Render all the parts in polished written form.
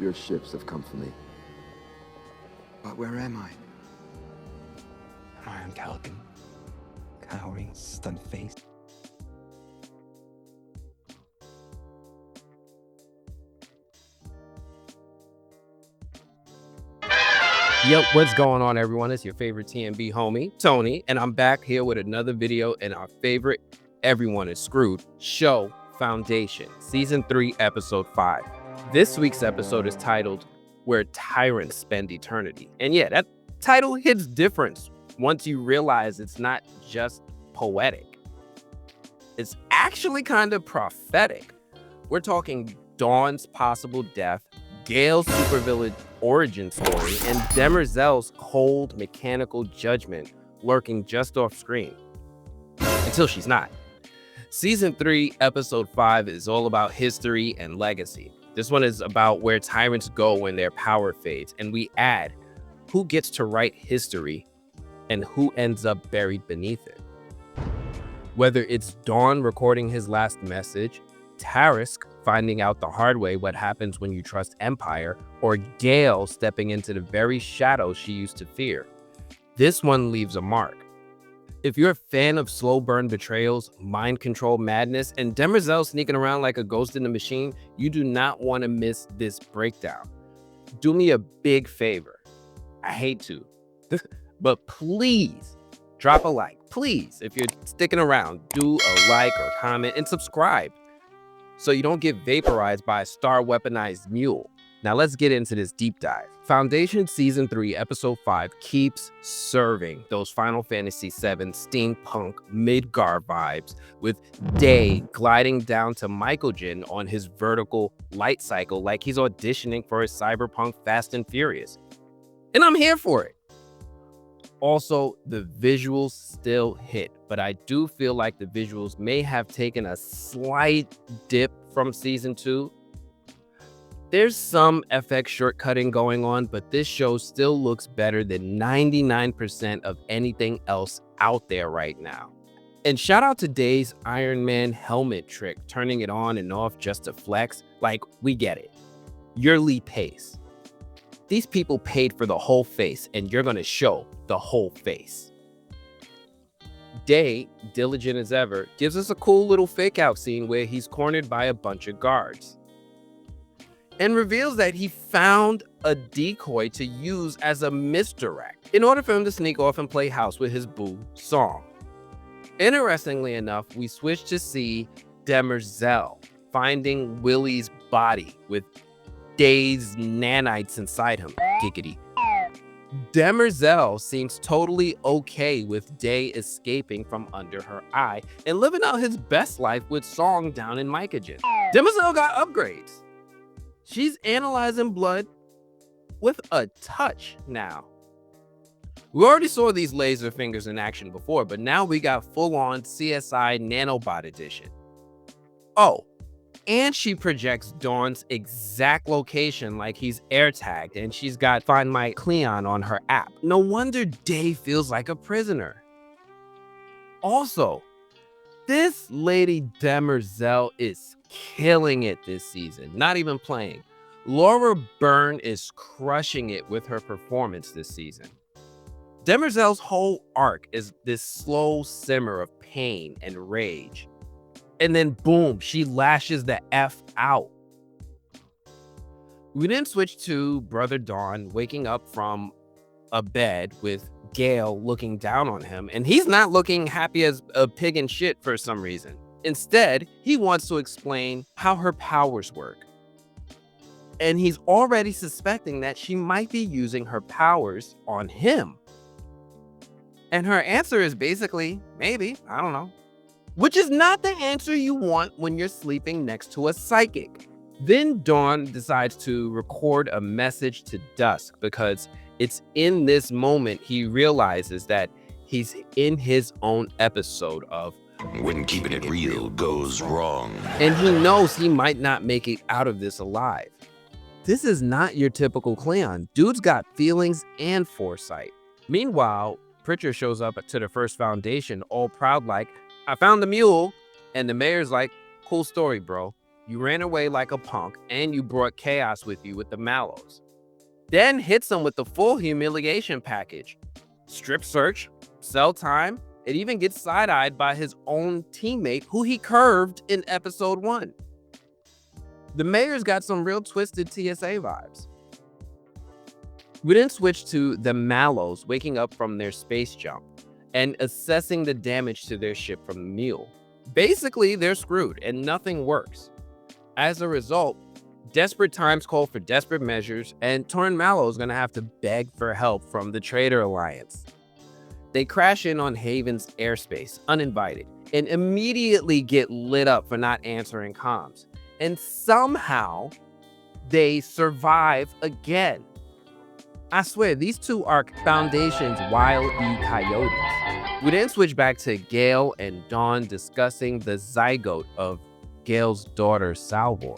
Your ships have come for me. But where am I? I am Calican, cowering, stun-faced. Yep, what's going on, everyone? It's your favorite TNB homie, Tony, and I'm back here with another video in our favorite Everyone is Screwed show, Foundation, Season 3, Episode 5. This week's episode is titled, Where Tyrants Spend Eternity. And yeah, that title hits different once you realize it's not just poetic. It's actually kind of prophetic. We're talking Dawn's possible death, Gaal's supervillain origin story, and Demerzel's cold mechanical judgment lurking just off screen. Until she's not. Season 3, Episode 5 is all about history and legacy. This one is about where tyrants go when their power fades, and we add who gets to write history and who ends up buried beneath it. Whether it's Dawn recording his last message, Tarisk finding out the hard way what happens when you trust Empire, or Gaal stepping into the very shadows she used to fear. This one leaves a mark. If you're a fan of slow burn betrayals, mind control madness, and Demerzel sneaking around like a ghost in the machine, you do not want to miss this breakdown. Do me a big favor. I hate to, but please drop a like. Please, if you're sticking around, do a like or comment and subscribe so you don't get vaporized by a star weaponized mule. Now let's get into this deep dive. Foundation Season 3, Episode 5 keeps serving those Final Fantasy VII steampunk Midgar vibes, with Day gliding down to Mycogen on his vertical lightcycle like he's auditioning for his cyberpunk Fast and Furious. And I'm here for it. Also, the visuals still hit, but I do feel like the visuals may have taken a slight dip from Season 2. There's some FX shortcutting going on, but this show still looks better than 99% of anything else out there right now. And shout out to Day's Iron Man helmet trick, turning it on and off just to flex. Like, we get it. Yearly pace. These people paid for the whole face, and you're gonna show the whole face. Day, diligent as ever, gives us a cool little fake out scene where he's cornered by a bunch of guards and reveals that he found a decoy to use as a misdirect in order for him to sneak off and play house with his boo, Song. Interestingly enough, we switch to see Demerzel finding Willie's body with Day's nanites inside him. Giggity. Demerzel seems totally okay with Day escaping from under her eye and living out his best life with Song down in Mycogen. Demerzel got upgrades. She's analyzing blood with a touch now. We already saw these laser fingers in action before, but now we got full-on CSI Nanobot edition. Oh, and she projects Dawn's exact location like he's air-tagged, and she's got Find My Cleon on her app. No wonder Day feels like a prisoner. Also, this lady Demerzel is killing it this season, not even playing. Laura Byrne is crushing it with her performance this season. Demerzel's whole arc is this slow simmer of pain and rage. And then boom, she lashes the F out. We then switch to Brother Dawn waking up from a bed with Gaal looking down on him, and he's not looking happy as a pig in shit for some reason. Instead, he wants to explain how her powers work. And he's already suspecting that she might be using her powers on him. And her answer is basically, maybe, I don't know. Which is not the answer you want when you're sleeping next to a psychic. Then Dawn decides to record a message to Dusk because it's in this moment he realizes that he's in his own episode of When Keeping It Real Goes Wrong. And he knows he might not make it out of this alive. This is not your typical Cleon. Dude's got feelings and foresight. Meanwhile, Pritcher shows up to the first Foundation all proud like, I found the Mule. And the mayor's like, cool story, bro. You ran away like a punk and you brought chaos with you with the Mallows. Then hits him with the full humiliation package. Strip search, cell time, it even gets side-eyed by his own teammate who he curved in episode 1. The mayor's got some real twisted TSA vibes. We then switch to the Mallows waking up from their space jump and assessing the damage to their ship from the Mule. Basically, they're screwed and nothing works. As a result, desperate times call for desperate measures, and Torn Mallow is going to have to beg for help from the Traitor Alliance. They crash in on Haven's airspace, uninvited, and immediately get lit up for not answering comms. And somehow, they survive again. I swear, these two are Foundation's Wile E. Coyotes. We then switch back to Gaal and Dawn discussing the zygote of Gaal's daughter, Salvor.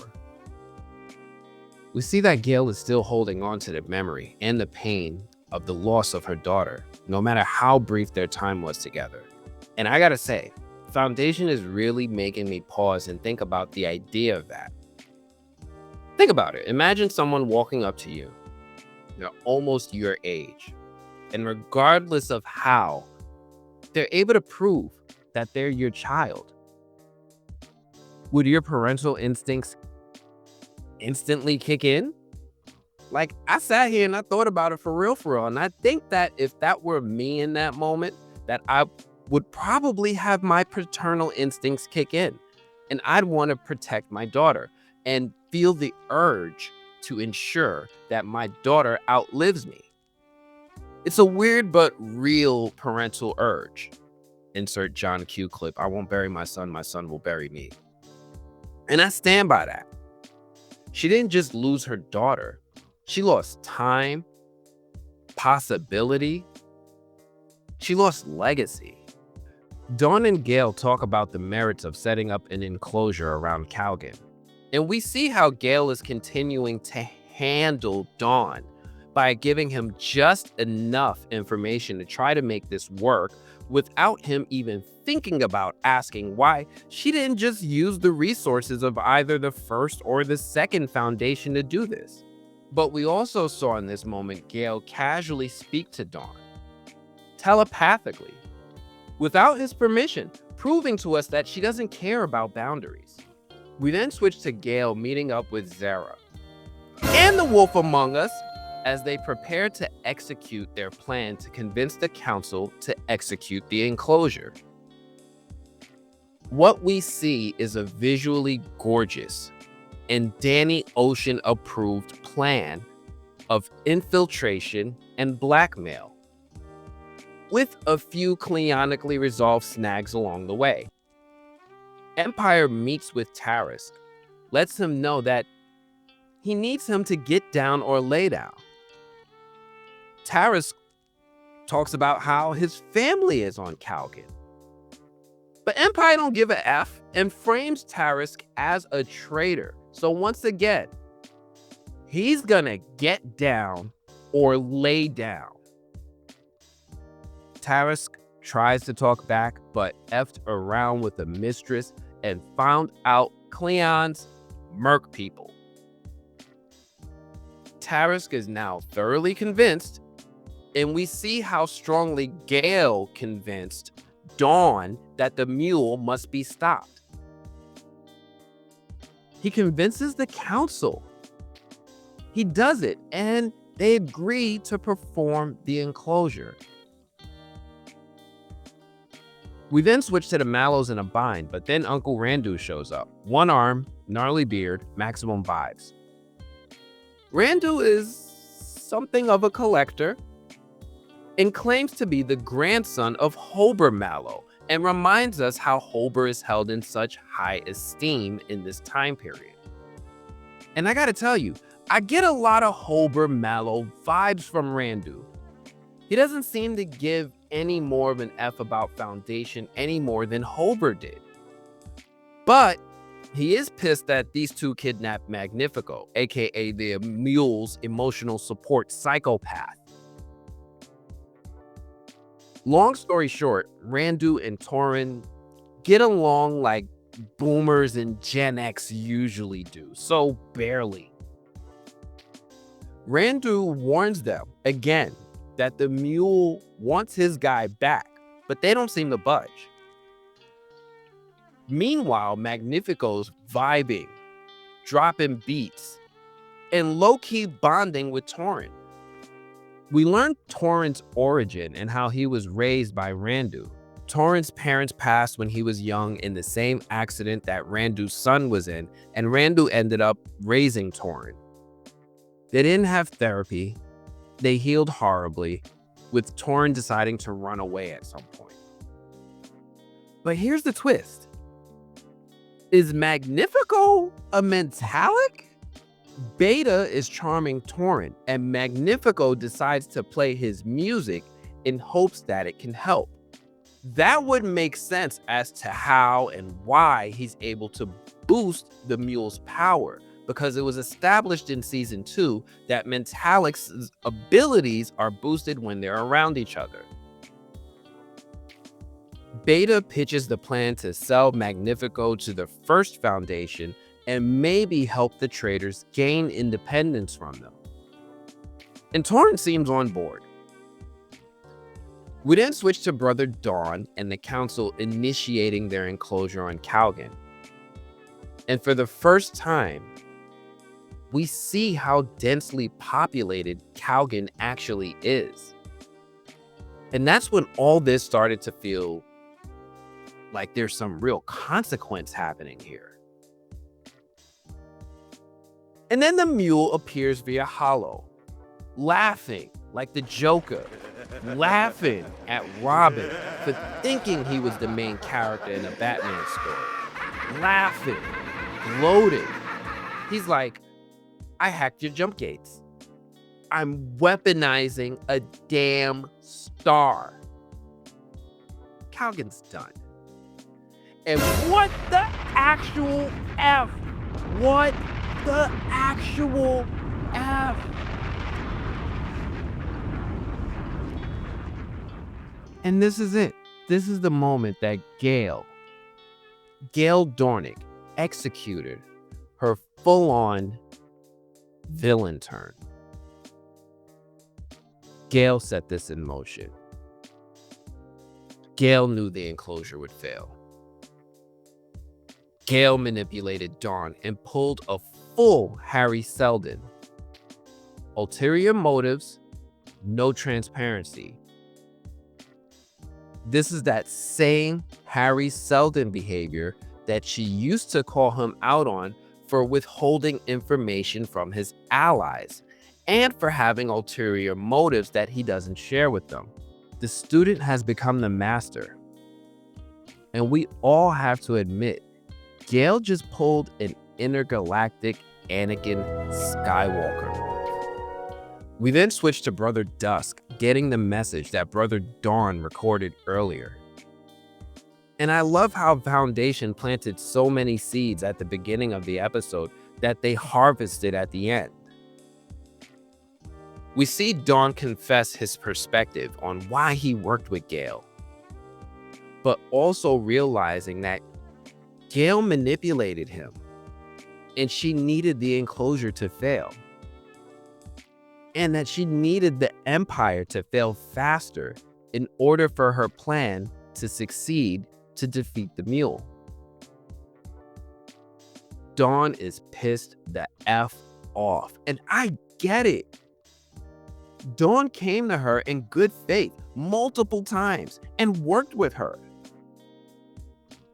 We see that Gaal is still holding on to the memory and the pain of the loss of her daughter, no matter how brief their time was together. And I gotta say, Foundation is really making me pause and think about the idea of that. Think about it. Imagine someone walking up to you. They're almost your age. And regardless of how, they're able to prove that they're your child. Would your parental instincts instantly kick in? Like, I sat here and I thought about it for real. And I think that if that were me in that moment, that I would probably have my paternal instincts kick in. And I'd want to protect my daughter and feel the urge to ensure that my daughter outlives me. It's a weird but real parental urge. Insert John Q clip. I won't bury my son will bury me. And I stand by that. She didn't just lose her daughter. She lost time, possibility. She lost legacy. Dawn and Gaal talk about the merits of setting up an enclosure around Calgon. And we see how Gaal is continuing to handle Dawn by giving him just enough information to try to make this work without him even thinking about asking why she didn't just use the resources of either the first or the second Foundation to do this. But we also saw in this moment Gaal casually speak to Dawn, telepathically, without his permission, proving to us that she doesn't care about boundaries. We then switch to Gaal meeting up with Zera and the Wolf Among Us as they prepare to execute their plan to convince the Council to execute the enclosure. What we see is a visually gorgeous and Danny Ocean approved plan of infiltration and blackmail, with a few Cleonically resolved snags along the way. Empire meets with Tarisk, lets him know that he needs him to get down or lay down. Tarisk talks about how his family is on Calgon. But Empire don't give a F and frames Tarisk as a traitor. So once again, he's gonna get down or lay down. Tarisk tries to talk back, but effed around with the mistress and found out Cleon's merc people. Tarisk is now thoroughly convinced, and we see how strongly Gaal convinced Dawn that the Mule must be stopped. He convinces the Council. He does it, and they agree to perform the enclosure. We then switch to the Mallows in a bind, but then Uncle Randu shows up. One arm, gnarly beard, maximum vibes. Randu is something of a collector and claims to be the grandson of Hober Mallow, and reminds us how Hober is held in such high esteem in this time period. And I gotta tell you, I get a lot of Hober Mallow vibes from Randu. He doesn't seem to give any more of an F about Foundation any more than Hober did. But he is pissed that these two kidnapped Magnifico, aka the Mule's emotional support psychopath. Long story short, Randu and Torin get along like boomers and Gen X usually do, so barely. Randu warns them again that the Mule wants his guy back, but they don't seem to budge. Meanwhile, Magnifico's vibing, dropping beats, and low-key bonding with Torrent. We learned Torrent's origin and how he was raised by Randu. Torrent's parents passed when he was young in the same accident that Randu's son was in, and Randu ended up raising Torrent. They didn't have therapy. They healed horribly, with Torrent deciding to run away at some point. But here's the twist. Is Magnifico a mentalic? Beta is charming Torrent, and Magnifico decides to play his music in hopes that it can help. That would make sense as to how and why he's able to boost the Mule's power, because it was established in Season 2 that Mentalics' abilities are boosted when they're around each other. Beta pitches the plan to sell Magnifico to the First Foundation and maybe help the traders gain independence from them. And Torrent seems on board. We then switch to Brother Dawn and the Council initiating their enclosure on Calgan. And for the first time, we see how densely populated Calgan actually is. And that's when all this started to feel like there's some real consequence happening here. And then the Mule appears via Hollow, laughing like the Joker, laughing at Robin for thinking he was the main character in a Batman story, laughing, gloating. He's like, I hacked your jump gates. I'm weaponizing a damn star. Calgan's done. And what the actual F? What the actual F? And this is it. This is the moment that Gaal Dornick executed her full-on villain turn. Gaal set this in motion. Gaal knew the enclosure would fail. Gaal manipulated Dawn and pulled a full Harry Seldon. Ulterior motives, no transparency. This is that same Harry Seldon behavior that she used to call him out on for withholding information from his allies and for having ulterior motives that he doesn't share with them. The student has become the master. And we all have to admit, Gaal just pulled an intergalactic Anakin Skywalker move. We then switch to Brother Dusk, getting the message that Brother Dawn recorded earlier. And I love how Foundation planted so many seeds at the beginning of the episode that they harvested at the end. We see Dawn confess his perspective on why he worked with Gaal, but also realizing that Gaal manipulated him and she needed the enclosure to fail, and that she needed the Empire to fail faster in order for her plan to succeed to defeat the Mule. Dawn is pissed the F off, and I get it. Dawn came to her in good faith multiple times and worked with her.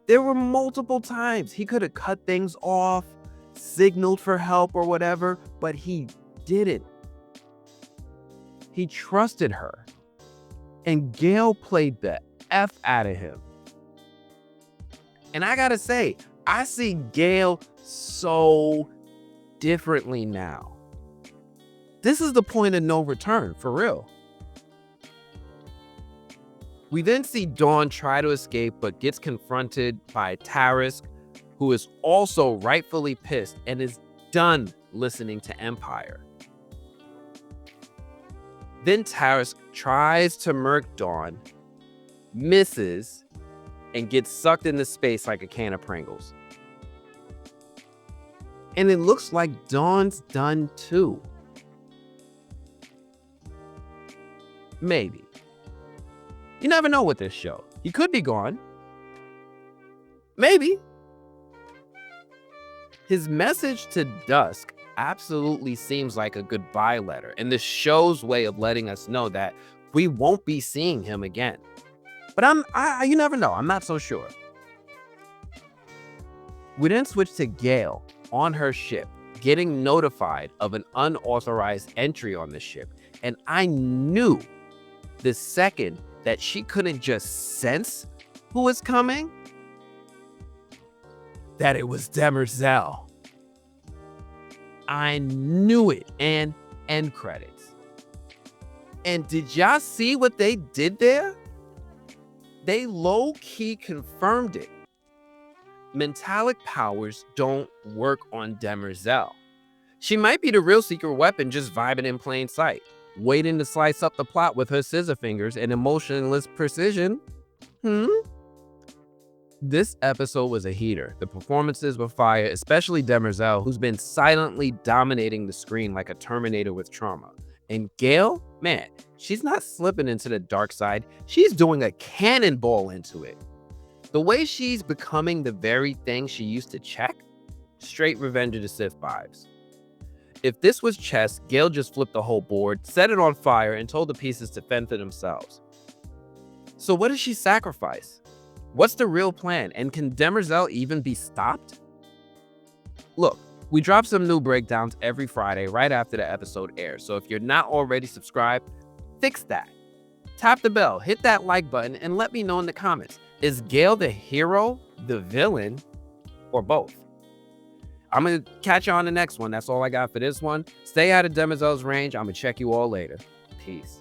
There were multiple times he could have cut things off, signaled for help or whatever, but he didn't. He trusted her, and Gaal played the F out of him. And I gotta say, I see Gaal so differently now. This is the point of no return, for real. We then see Dawn try to escape, but gets confronted by Tarisk, who is also rightfully pissed and is done listening to Empire. Then Tarisk tries to murk Dawn, misses, and gets sucked into space like a can of Pringles. And it looks like Dawn's done too. Maybe. You never know with this show. He could be gone. Maybe. His message to Dusk absolutely seems like a goodbye letter, and the show's way of letting us know that we won't be seeing him again. But you never know. I'm not so sure. We then switch to Gaal on her ship, getting notified of an unauthorized entry on the ship. And I knew the second that she couldn't just sense who was coming, that it was Demerzel. I knew it. And end credits. And did y'all see what they did there? They low-key confirmed it. Metallic powers don't work on Demerzel. She might be the real secret weapon just vibing in plain sight, waiting to slice up the plot with her scissor fingers and emotionless precision. This episode was a heater. The performances were fire, especially Demerzel, who's been silently dominating the screen like a Terminator with trauma. And Gaal, man, she's not slipping into the dark side. She's doing a cannonball into it. The way she's becoming the very thing she used to check, straight Revenge of the Sith vibes. If this was chess, Gaal just flipped the whole board, set it on fire, and told the pieces to fend for themselves. So what does she sacrifice? What's the real plan? And can Demerzel even be stopped? Look, we drop some new breakdowns every Friday right after the episode airs, so if you're not already subscribed, fix that. Tap the bell, hit that like button, and let me know in the comments. Is Gaal the hero, the villain, or both? I'm going to catch you on the next one. That's all I got for this one. Stay out of Demerzel's range. I'm going to check you all later. Peace.